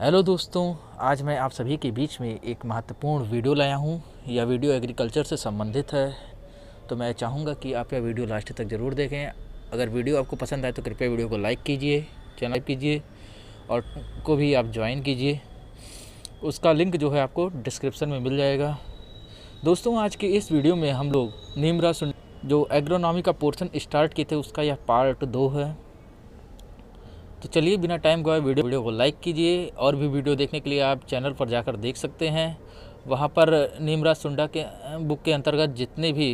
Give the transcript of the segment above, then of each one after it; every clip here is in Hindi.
हेलो दोस्तों, आज मैं आप सभी के बीच में एक महत्वपूर्ण वीडियो लाया हूँ। यह वीडियो एग्रीकल्चर से संबंधित है, तो मैं चाहूँगा कि आप यह वीडियो लास्ट तक ज़रूर देखें। अगर वीडियो आपको पसंद आए तो कृपया वीडियो को लाइक कीजिए, चैनल कीजिए और को भी आप ज्वाइन कीजिए। उसका लिंक जो है आपको डिस्क्रिप्शन में मिल जाएगा। दोस्तों, आज के इस वीडियो में हम लोग नीमरा जो एग्रोनॉमी का पोर्शन स्टार्ट किए थे उसका यह पार्ट 2 है। तो चलिए बिना टाइम गवाए वीडियो को लाइक कीजिए। और भी वीडियो देखने के लिए आप चैनल पर जाकर देख सकते हैं। वहाँ पर नीमराज सुंडा के बुक के अंतर्गत जितने भी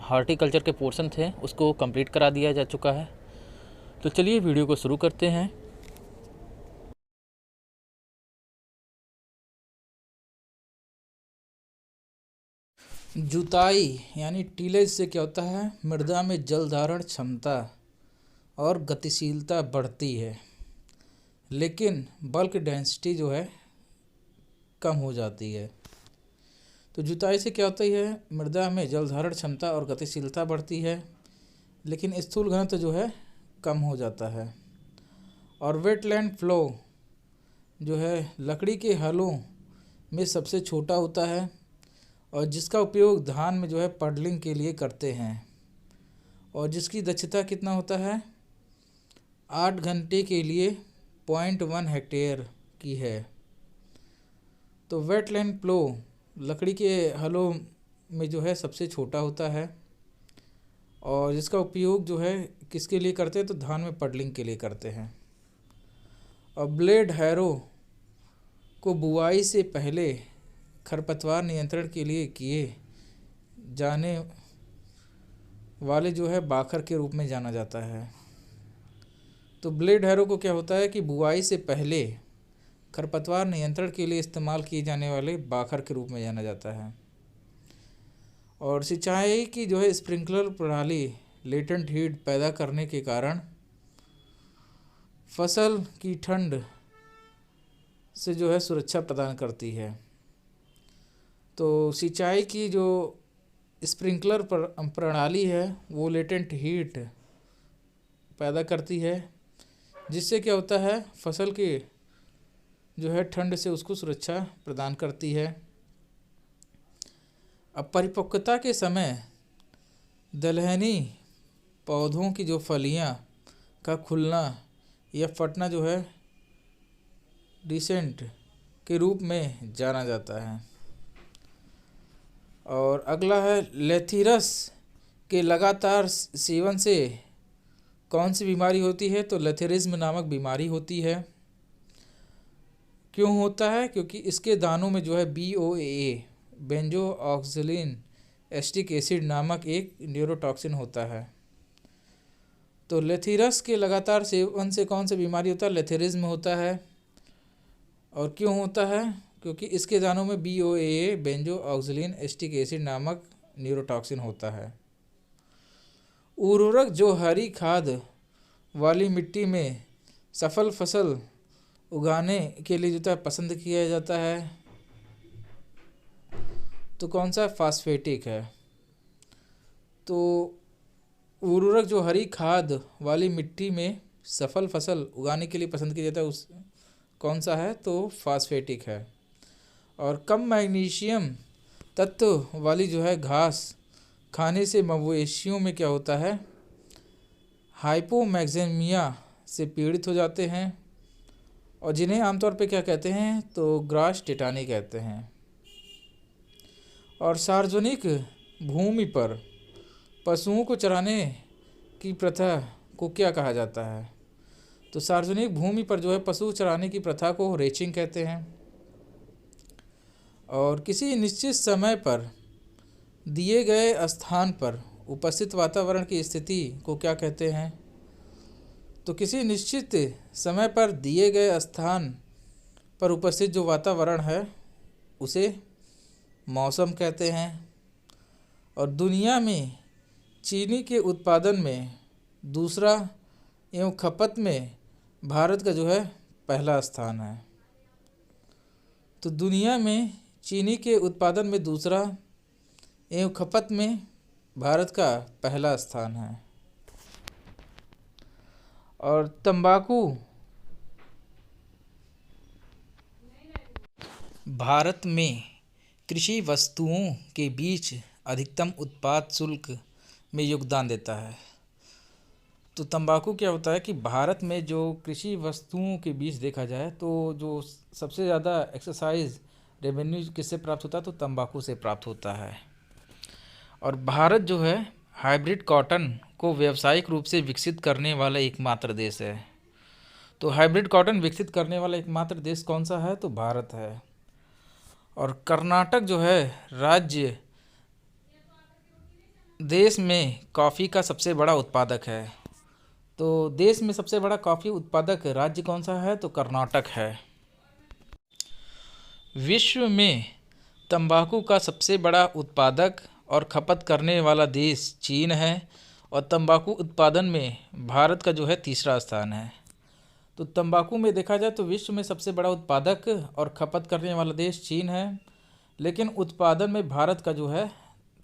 हॉर्टिकल्चर के पोर्शन थे उसको कंप्लीट करा दिया जा चुका है। तो चलिए वीडियो को शुरू करते हैं। जुताई यानी टीलेज से क्या होता है, मृदा में जल धारण क्षमता और गतिशीलता बढ़ती है, लेकिन बल्क डेंसिटी जो है कम हो जाती है। तो जुताई से क्या होता है, मृदा में जल धारण क्षमता और गतिशीलता बढ़ती है, लेकिन स्थूल घनत्व जो है कम हो जाता है। और वेटलैंड फ्लो जो है लकड़ी के हलों में सबसे छोटा होता है और जिसका उपयोग धान में जो है पडलिंग के लिए करते हैं, और जिसकी दक्षता कितना होता है 8 घंटे के लिए 0.1 हेक्टेयर की है। तो वेटलैंड फ्लो लकड़ी के हलों में जो है सबसे छोटा होता है और जिसका उपयोग जो है किसके लिए करते हैं, तो धान में पडलिंग के लिए करते हैं। और ब्लेड हैरो को बुआई से पहले खरपतवार नियंत्रण के लिए किए जाने वाले जो है बाखर के रूप में जाना जाता है। तो ब्लेड हैरो को क्या होता है कि बुआई से पहले खरपतवार नियंत्रण के लिए इस्तेमाल किए जाने वाले बाखर के रूप में जाना जाता है। और सिंचाई की जो है स्प्रिंकलर प्रणाली लेटेंट हीट पैदा करने के कारण फसल की ठंड से जो है सुरक्षा प्रदान करती है। तो सिंचाई की जो स्प्रिंकलर प्रणाली है वो लेटेंट हीट पैदा करती है, जिससे क्या होता है फसल के जो है ठंड से उसको सुरक्षा प्रदान करती है। अब परिपक्वता के समय दलहनी पौधों की जो फलियां का खुलना या फटना जो है डिसेंट के रूप में जाना जाता है। और अगला है लेथिरस के लगातार सेवन से कौन सी बीमारी होती है, तो लेथेरिज्म नामक बीमारी होती है। क्यों होता है, क्योंकि इसके दानों में जो है BOAA बेंजो ऑक्सलिन एस्टिक एसिड नामक एक न्यूरोटॉक्सिन होता है। तो लेथिरस के लगातार सेवन से कौन सी बीमारी होता है, लेथेरिज्म होता है। और क्यों होता है, क्योंकि इसके दानों में BOAA बेंजो ऑक्सलिन एस्टिक एसिड नामक न्यूरोटॉक्सिन होता है। उर्वरक जो हरी खाद वाली मिट्टी में सफल फसल उगाने के लिए जो है पसंद किया जाता है, तो कौन सा फास्फेटिक है। तो उर्वरक जो हरी खाद वाली मिट्टी में सफल फसल उगाने के लिए पसंद किया जाता है उस कौन सा है, तो फास्फेटिक है। और कम मैग्नीशियम तत्व वाली जो है घास खाने से मवेशियों में क्या होता है, हाइपोमैग्नीमिया से पीड़ित हो जाते हैं, और जिन्हें आमतौर पे क्या कहते हैं, तो ग्रास टेटानी कहते हैं। और सार्वजनिक भूमि पर पशुओं को चराने की प्रथा को क्या कहा जाता है, तो सार्वजनिक भूमि पर जो है पशु चराने की प्रथा को रेचिंग कहते हैं। और किसी निश्चित समय पर दिए गए स्थान पर उपस्थित वातावरण की स्थिति को क्या कहते हैं, तो किसी निश्चित समय पर दिए गए स्थान पर उपस्थित जो वातावरण है उसे मौसम कहते हैं। और दुनिया में चीनी के उत्पादन में दूसरा एवं खपत में भारत का जो है पहला स्थान है। तो दुनिया में चीनी के उत्पादन में दूसरा एवं खपत में भारत का पहला स्थान है। और तंबाकू भारत में कृषि वस्तुओं के बीच अधिकतम उत्पाद शुल्क में योगदान देता है। तो तंबाकू क्या होता है कि भारत में जो कृषि वस्तुओं के बीच देखा जाए तो जो सबसे ज़्यादा एक्सरसाइज रेवेन्यू किससे प्राप्त होता है, तो तंबाकू से प्राप्त होता है। और भारत जो है हाइब्रिड कॉटन को व्यावसायिक रूप से विकसित करने वाला एकमात्र देश है। तो हाइब्रिड कॉटन विकसित करने वाला एकमात्र देश कौन सा है, तो भारत है। और कर्नाटक जो है राज्य देश में कॉफ़ी का सबसे बड़ा उत्पादक है। तो देश में सबसे बड़ा कॉफ़ी उत्पादक राज्य कौन सा है, तो कर्नाटक है। विश्व में तंबाकू का सबसे बड़ा उत्पादक और खपत करने वाला देश चीन है और तंबाकू उत्पादन में भारत का जो है तीसरा स्थान है। तो तंबाकू में देखा जाए तो विश्व में सबसे बड़ा उत्पादक और खपत करने वाला देश चीन है, लेकिन उत्पादन में भारत का जो है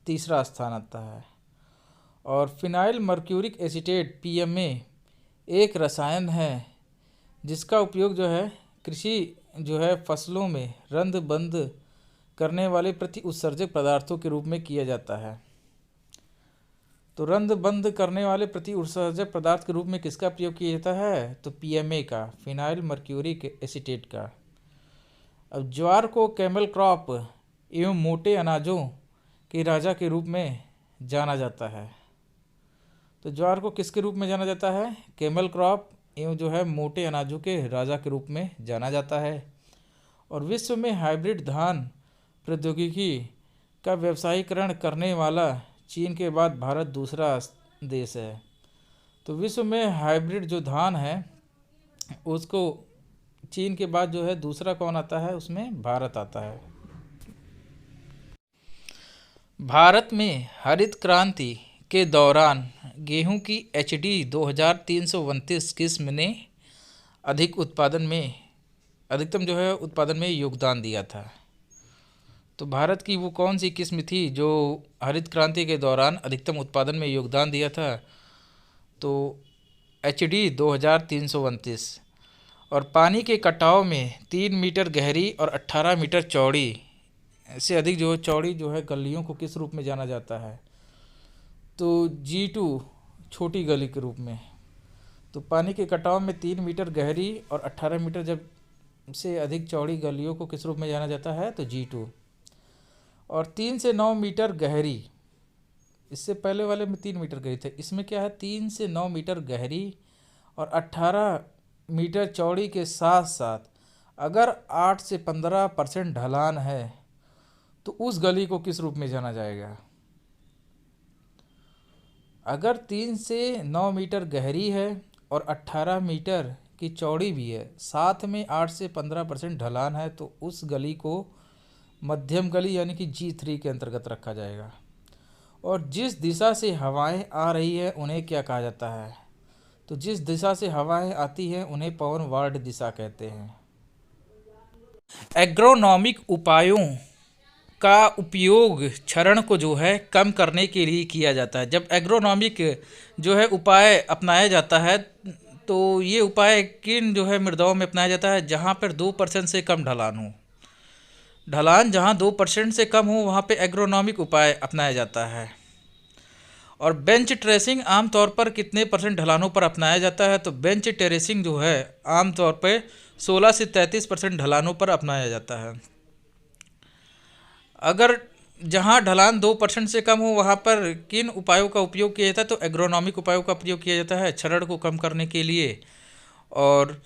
तीसरा स्थान आता है। और फिनाइल मर्क्यूरिक एसीटेट पीएमए एक रसायन है जिसका उपयोग जो है कृषि जो है फसलों में रंध बंध करने वाले प्रति उत्सर्जक पदार्थों के रूप में किया जाता है। तो रंध बंध करने वाले प्रति उत्सर्जक पदार्थ के रूप में किसका प्रयोग किया जाता है, तो पीएमए का, फिनाइल मर्क्यूरिक एसीटेट का। अब ज्वार को कैमल क्रॉप एवं मोटे अनाजों के राजा के रूप में जाना जाता है। तो ज्वार को किसके रूप में जाना जाता है, कैमल क्रॉप एवं जो है मोटे अनाजों के राजा के रूप में जाना जाता है। और विश्व में हाइब्रिड धान प्रौद्योगिकी का व्यवसायीकरण करने वाला चीन के बाद भारत दूसरा देश है। तो विश्व में हाइब्रिड जो धान है उसको चीन के बाद जो है दूसरा कौन आता है, उसमें भारत आता है। भारत में हरित क्रांति के दौरान गेहूं की HD 2329 किस्म ने अधिकतम जो है उत्पादन में योगदान दिया था। तो भारत की वो कौन सी किस्म थी जो हरित क्रांति के दौरान अधिकतम उत्पादन में योगदान दिया था, तो HD 2329। और पानी के कटाव में 3 मीटर गहरी और 18 मीटर चौड़ी से अधिक जो चौड़ी जो है गलियों को किस रूप में जाना जाता है, तो G2 छोटी गली के रूप में। तो पानी के कटाव में 3 मीटर गहरी और 18 मीटर जब से अधिक चौड़ी गलियों को किस रूप में जाना जाता है, तो G2। और 3 से 9 मीटर गहरी, इससे पहले वाले में 3 मीटर गहरी थे, इसमें क्या है 3 से 9 मीटर गहरी और 18 मीटर चौड़ी के साथ साथ अगर 8 से 15% ढलान है तो उस गली को किस रूप में जाना जाएगा। अगर 3 से 9 मीटर गहरी है और 18 मीटर की चौड़ी भी है, साथ में 8 से 15% ढलान है, तो उस गली को मध्यम गली यानी कि G3 के अंतर्गत रखा जाएगा। और जिस दिशा से हवाएं आ रही है उन्हें क्या कहा जाता है, तो जिस दिशा से हवाएं आती हैं उन्हें पवन वार्ड दिशा कहते हैं। एग्रोनॉमिक उपायों का उपयोग क्षरण को जो है कम करने के लिए किया जाता है। जब एग्रोनॉमिक जो है उपाय अपनाया जाता है तो ये उपाय किन जो है मृदाओं में अपनाया जाता है, जहाँ पर 2% से कम ढलान हो। ढलान जहाँ 2% से कम हो वहाँ पे एग्रोनॉमिक उपाय अपनाया जाता है। और बेंच ट्रेसिंग आमतौर पर कितने % ढलानों पर अपनाया जाता है, तो बेंच टेरेसिंग जो है आमतौर पर 16 से 33% ढलानों पर अपनाया जाता है। अगर जहाँ ढलान 2% से कम हो वहाँ पर किन उपायों का उपयोग किया जाता है, तो एग्रोनॉमिक उपायों का प्रयोग किया जाता है क्षरण को कम करने के लिए। और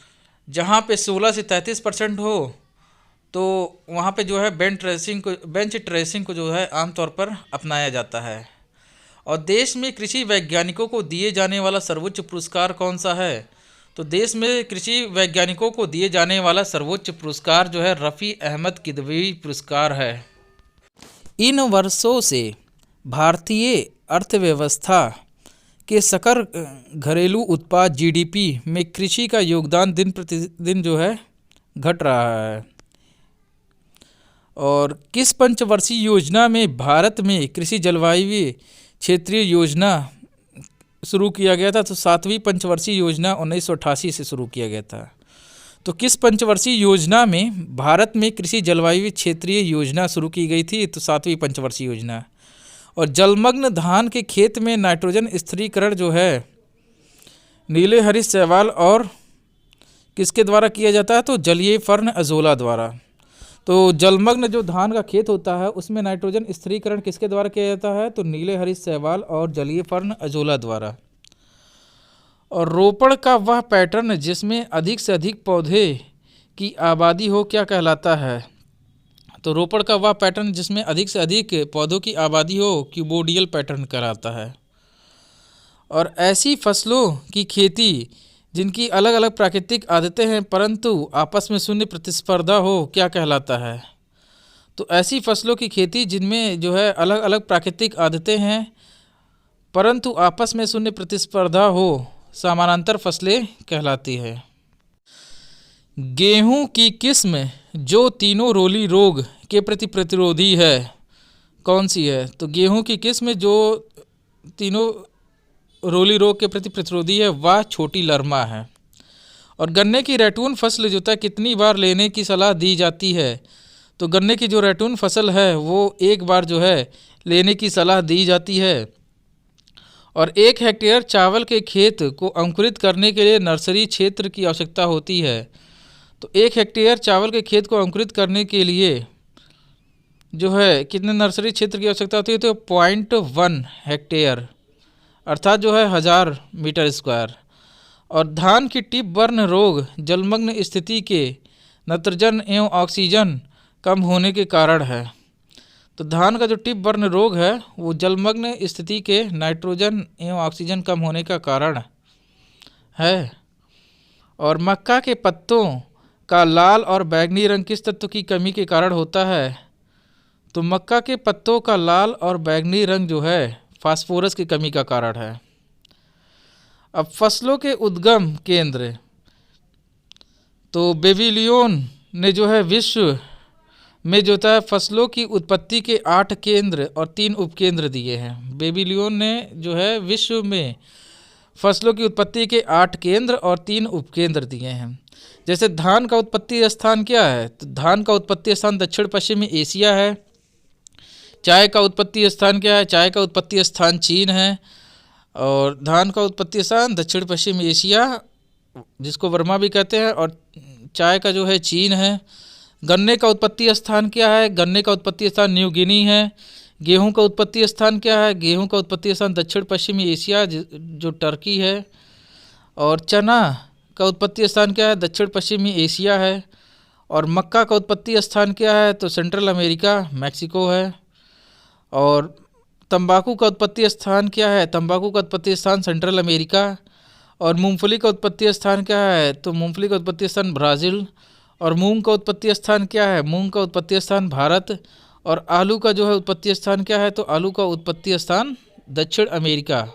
जहाँ पे 16 से 33% हो तो वहाँ पे जो है बेंच ट्रेसिंग को जो है आमतौर पर अपनाया जाता है। और देश में कृषि वैज्ञानिकों को दिए जाने वाला सर्वोच्च पुरस्कार कौन सा है, तो देश में कृषि वैज्ञानिकों को दिए जाने वाला सर्वोच्च पुरस्कार जो है रफ़ी अहमद किदवई पुरस्कार है। इन वर्षों से भारतीय अर्थव्यवस्था के सकल घरेलू उत्पाद GDP में कृषि का योगदान दिन प्रतिदिन जो है घट रहा है। और किस पंचवर्षीय योजना में भारत में कृषि जलवायु क्षेत्रीय योजना शुरू किया गया था, तो 7वीं पंचवर्षीय योजना 1988 से शुरू किया गया था। तो किस पंचवर्षीय योजना में भारत में कृषि जलवायु क्षेत्रीय योजना शुरू की गई थी? तो 7वीं पंचवर्षीय योजना। और जलमग्न धान के खेत में नाइट्रोजन स्थिरीकरण जो है नीले हरीश शैवाल और किसके द्वारा किया जाता है? तो जलीय फर्न अजोला द्वारा। तो जलमग्न जो धान का खेत होता है उसमें नाइट्रोजन स्थिरीकरण किसके द्वारा किया जाता है? तो नीले हरीश शैवाल और जलीय फर्न अजोला द्वारा। और रोपण का वह पैटर्न जिसमें अधिक से अधिक पौधे की आबादी हो क्या कहलाता है? तो रोपण का वह पैटर्न जिसमें अधिक से अधिक पौधों की आबादी हो क्यूबोडियल पैटर्न कहलाता है। और ऐसी फसलों की खेती जिनकी अलग अलग प्राकृतिक आदतें हैं परंतु आपस में शून्य प्रतिस्पर्धा हो क्या कहलाता है? तो ऐसी फसलों की खेती जिनमें जो है अलग अलग प्राकृतिक आदतें हैं परंतु आपस में शून्य प्रतिस्पर्धा हो समानांतर फसलें कहलाती है। गेहूं की किस्म जो तीनों रोली रोग के प्रति प्रतिरोधी है कौन सी है? तो गेहूं की किस्म जो तीनों रोली रोग के प्रति प्रतिरोधी है वह छोटी लरमा है। और गन्ने की रैटून फसल जो है कितनी बार लेने की सलाह दी जाती है? तो गन्ने की जो रैटून फसल है वो एक बार जो है लेने की सलाह दी जाती है। और 1 हेक्टेयर चावल के खेत को अंकुरित करने के लिए नर्सरी क्षेत्र की आवश्यकता होती है। तो 1 हेक्टेयर चावल के खेत को अंकुरित करने के लिए जो है कितने नर्सरी क्षेत्र की आवश्यकता होती है? तो 0.1 हेक्टेयर अर्थात जो है 1000 मीटर स्क्वायर। और धान की टिप बर्न रोग जलमग्न स्थिति के नाइट्रोजन एवं ऑक्सीजन कम होने के कारण है। तो धान का जो टिप बर्न रोग है वो जलमग्न स्थिति के नाइट्रोजन एवं ऑक्सीजन कम होने का कारण है। और मक्का के पत्तों का लाल और बैंगनी रंग किस तत्व की कमी के कारण होता है? तो मक्का के पत्तों का लाल और बैंगनी रंग जो है फास्फोरस की कमी का कारण है। अब फसलों के उद्गम केंद्र, तो बेबीलोन ने जो है विश्व में जो है फसलों की उत्पत्ति के 8 केंद्र और 3 उपकेंद्र दिए हैं। बेबीलोन ने जो है विश्व में फसलों की उत्पत्ति के 8 केंद्र और 3 उपकेंद्र दिए हैं। जैसे धान का उत्पत्ति स्थान क्या है? तो धान का उत्पत्ति स्थान दक्षिण पश्चिमी एशिया है। चाय का उत्पत्ति स्थान क्या है? चाय का उत्पत्ति स्थान चीन है। और धान का उत्पत्ति स्थान दक्षिण पश्चिम एशिया जिसको वर्मा भी कहते हैं और चाय का जो है चीन है। गन्ने का उत्पत्ति स्थान क्या है? गन्ने का उत्पत्ति स्थान न्यू गिनी है। गेहूं का उत्पत्ति स्थान क्या है? गेहूं का उत्पत्ति स्थान दक्षिण पश्चिमी एशिया जो टर्की है। और चना का उत्पत्ति स्थान क्या है? दक्षिण पश्चिमी एशिया है। और मक्का का उत्पत्ति स्थान क्या है? तो सेंट्रल अमेरिका मैक्सिको है। और तंबाकू का उत्पत्ति स्थान क्या है? तंबाकू का उत्पत्ति स्थान सेंट्रल अमेरिका। और मूंगफली का उत्पत्ति स्थान क्या है? तो मूंगफली का उत्पत्ति स्थान ब्राज़ील। और मूंग का उत्पत्ति स्थान क्या है? मूंग का उत्पत्ति स्थान भारत। और आलू का जो है उत्पत्ति स्थान क्या है? तो आलू का उत्पत्ति स्थान दक्षिण अमेरिका।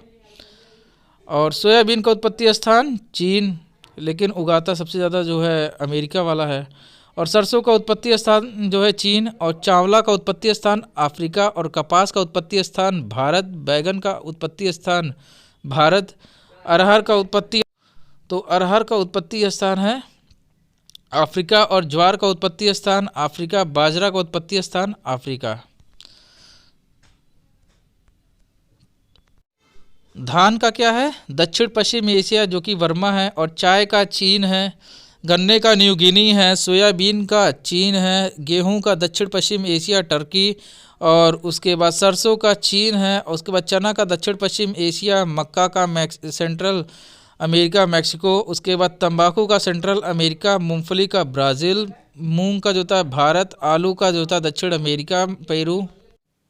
और सोयाबीन का उत्पत्ति स्थान चीन, लेकिन उगाता सबसे ज़्यादा जो है अमेरिका वाला है। और सरसों का उत्पत्ति स्थान जो है चीन। और चावला का उत्पत्ति स्थान अफ्रीका। और कपास का उत्पत्ति स्थान भारत। बैगन का उत्पत्ति स्थान भारत। अरहर का उत्पत्ति स्थान है अफ्रीका। और ज्वार का उत्पत्ति स्थान अफ्रीका। बाजरा का उत्पत्ति स्थान अफ्रीका। धान का क्या है? दक्षिण पश्चिम एशिया जो कि वर्मा है। और चाय का चीन है। गन्ने का न्यू गिनी है। सोयाबीन का चीन है। गेहूं का दक्षिण पश्चिम एशिया टर्की। और उसके बाद सरसों का चीन है। और उसके बाद चना का दक्षिण पश्चिम एशिया। मक्का का सेंट्रल अमेरिका मैक्सिको। उसके बाद तंबाकू का सेंट्रल अमेरिका। मूंगफली का ब्राज़ील। मूंग का जो था भारत। आलू का जो था दक्षिण अमेरिका पेरू।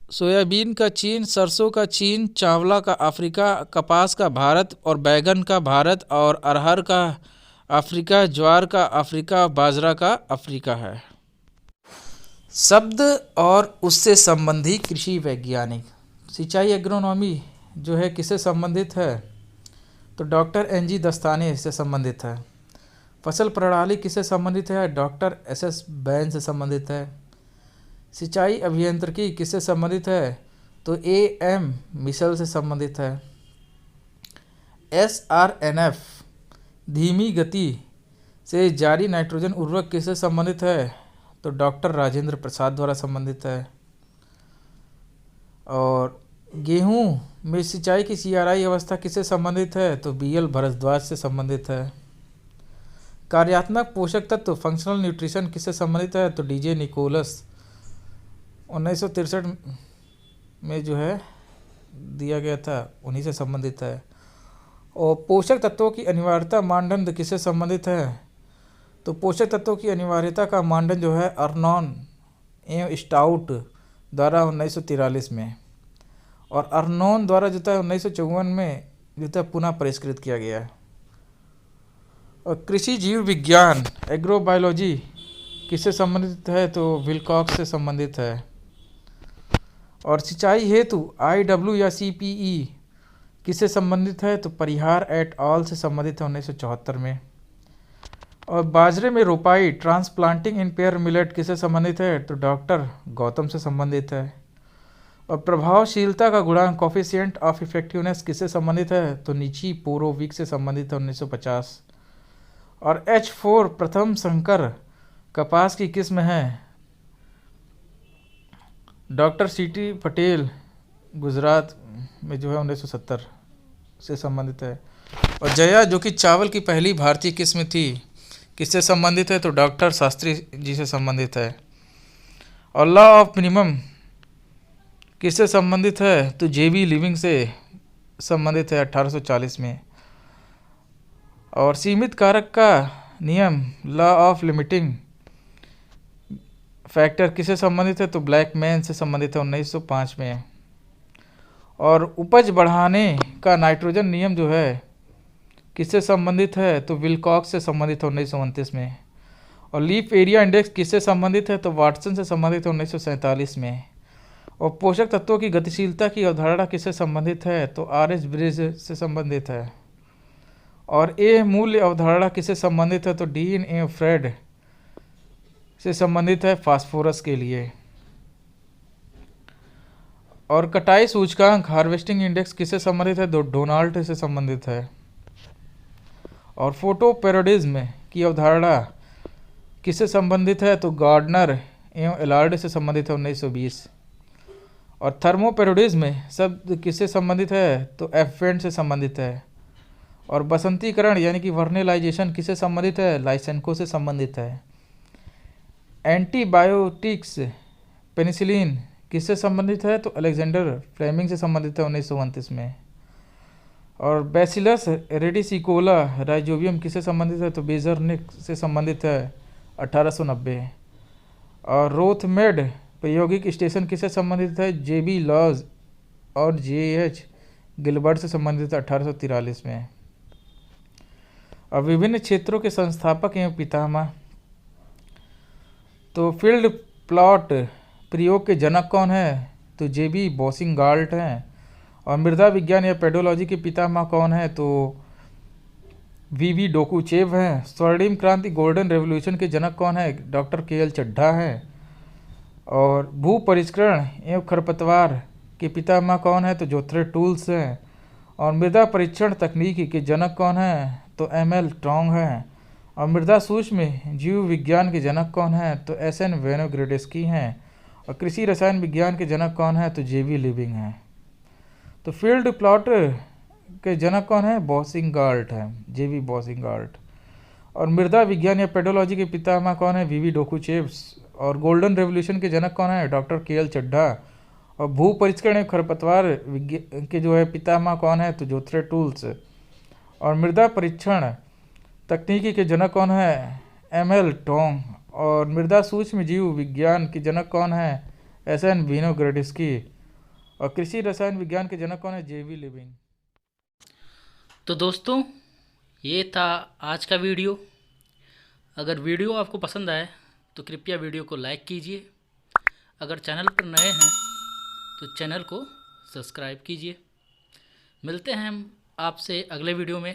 सोयाबीन का चीन। सरसों का चीन। चावला का अफ्रीका। कपास का भारत और बैगन का भारत। और अरहर का अफ्रीका। ज्वार का अफ्रीका। बाजरा का अफ्रीका है। शब्द और उससे संबंधी कृषि वैज्ञानिक। सिंचाई एग्रोनॉमी जो है किससे संबंधित है? तो डॉक्टर NG दस्ताने से संबंधित है। फसल प्रणाली किससे संबंधित है? डॉक्टर SS बैन से संबंधित है। सिंचाई अभियांत्रिकी किससे संबंधित है? तो AM मिशल से संबंधित है। SRNF धीमी गति से जारी नाइट्रोजन उर्वरक किससे संबंधित है? तो डॉक्टर राजेंद्र प्रसाद द्वारा संबंधित है। और गेहूं में सिंचाई की CRI अवस्था किससे संबंधित है? तो BL भारद्वाज से संबंधित है। कार्यात्मक पोषक तत्व फंक्शनल न्यूट्रिशन किससे संबंधित है? तो DJ निकोलस 1963 में जो है दिया गया था, उन्हीं से संबंधित है। और पोषक तत्वों की अनिवार्यता मानदंड किससे संबंधित है? तो पोषक तत्वों की अनिवार्यता का मानदंड जो है अर्नॉन एवं स्टाउट द्वारा 1943 में, और अर्नोन द्वारा जो था 1954 में जो था पुनः परिष्कृत किया गया है। और कृषि जीव विज्ञान एग्रोबायोलॉजी किससे संबंधित है? तो विलकॉक्स से संबंधित है। और सिंचाई हेतु IW या CPE किससे संबंधित है? तो परिहार एट ऑल से संबंधित है 1974 में। और बाजरे में रोपाई ट्रांसप्लांटिंग इन पेयर मिलेट किससे संबंधित है? तो डॉक्टर गौतम से संबंधित है। और प्रभावशीलता का गुणांक कॉफिशिएंट ऑफ इफेक्टिवनेस किससे संबंधित है? तो निची पोरोविक से संबंधित है 1950। और H4 प्रथम संकर कपास की किस्म है? डॉक्टर CT पटेल गुजरात में जो है 1970 से संबंधित है। और जया जो कि चावल की पहली भारतीय किस्म थी किससे संबंधित है? तो डॉक्टर शास्त्री जी से संबंधित है। और लॉ ऑफ मिनिमम किससे संबंधित है? तो JB लिविंग से संबंधित है 1840 में। और सीमित कारक का नियम लॉ ऑफ लिमिटिंग फैक्टर किससे संबंधित है? तो ब्लैकमैन से संबंधित है 1905 में। और उपज बढ़ाने का नाइट्रोजन नियम जो है किससे संबंधित है? तो विलकॉक्स से संबंधित है 1929 में। और लीफ एरिया इंडेक्स किससे संबंधित है? तो वाटसन से संबंधित है 1947 में। और पोषक तत्वों की गतिशीलता की अवधारणा किससे संबंधित है? तो RS ब्रिज से संबंधित है। और ए मूल्य अवधारणा किससे संबंधित है? तो D.N.A. फ्रेड से संबंधित है फास्फोरस के लिए। और कटाई सूचकांक हार्वेस्टिंग इंडेक्स किससे संबंधित है? तो डोनाल्ड से संबंधित है। और फोटोपेरोडिज्म की अवधारणा किससे संबंधित है? तो गार्डनर एवं एलार्ड से संबंधित है 1920। और थर्मोपेरोडिज्म शब्द किससे संबंधित है? तो एफवेंट से संबंधित है। और बसंतीकरण यानी कि वर्नेलाइजेशन किससे संबंधित है? लाइसेंको से संबंधित है। एंटीबायोटिक्स पेनिसिलिन किससे संबंधित है? तो अलेक्जेंडर फ्लेमिंग से संबंधित है 1929 में। और बैसिलस रेडिसिकोला राइजोबियम किससे संबंधित है? तो बेजरनिक से संबंधित है 1890। और रोथमेड प्रायोगिक स्टेशन किससे संबंधित है? JB लॉज और JH गिलबर्ट से संबंधित है 1843 में। और विभिन्न क्षेत्रों के संस्थापक एवं पितामह, तो फील्ड प्लॉट प्रयोग के जनक कौन है? तो JB बोसिंगाल्ट हैं। और मृदा विज्ञान या पेडोलॉजी के पितामह कौन है? तो VV डोकुचेव हैं। स्वर्णिम क्रांति गोल्डन रेवोल्यूशन के जनक कौन है? डॉक्टर KL चड्ढा हैं। और भू परिष्करण एवं खरपतवार के पितामह कौन है? तो जोथ्रे टूल्स हैं। और मृदा परीक्षण तकनीक के जनक कौन है? तो ML टोंग हैं। और मृदा सूक्ष्म जीव विज्ञान के जनक कौन है? तो SN वेनोग्रेडेस्की हैं। और कृषि रसायन विज्ञान के जनक कौन है? तो JB लिविंग हैं। तो फील्ड प्लॉट के जनक कौन है? बोसिंगाल्ट हैं, JB बोसिंगाल्ट। और मृदा विज्ञान या पेडोलॉजी के पितामह कौन है? VV डोकुचेव्स। और गोल्डन रेवोल्यूशन के जनक कौन है? Doctor KL Chadha. और भू परिष्करण एवं खरपतवार विज्ञान के जो है पितामह कौन है? तो जोथ्रे टूल्स। और मृदा परीक्षण तकनीकी के जनक कौन है? ML टोंग। और मृदा सूक्ष्म जीव विज्ञान के जनक कौन है? SN वेनोग्रेडेस्की। और कृषि रसायन विज्ञान के जनक कौन है? JB living. तो दोस्तों, ये था आज का वीडियो। अगर वीडियो आपको पसंद आए तो कृपया वीडियो को लाइक कीजिए। अगर चैनल पर नए हैं तो चैनल को सब्सक्राइब कीजिए। मिलते हैं हम आपसे अगले वीडियो में।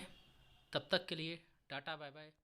तब तक के लिए टाटा बाय बाय।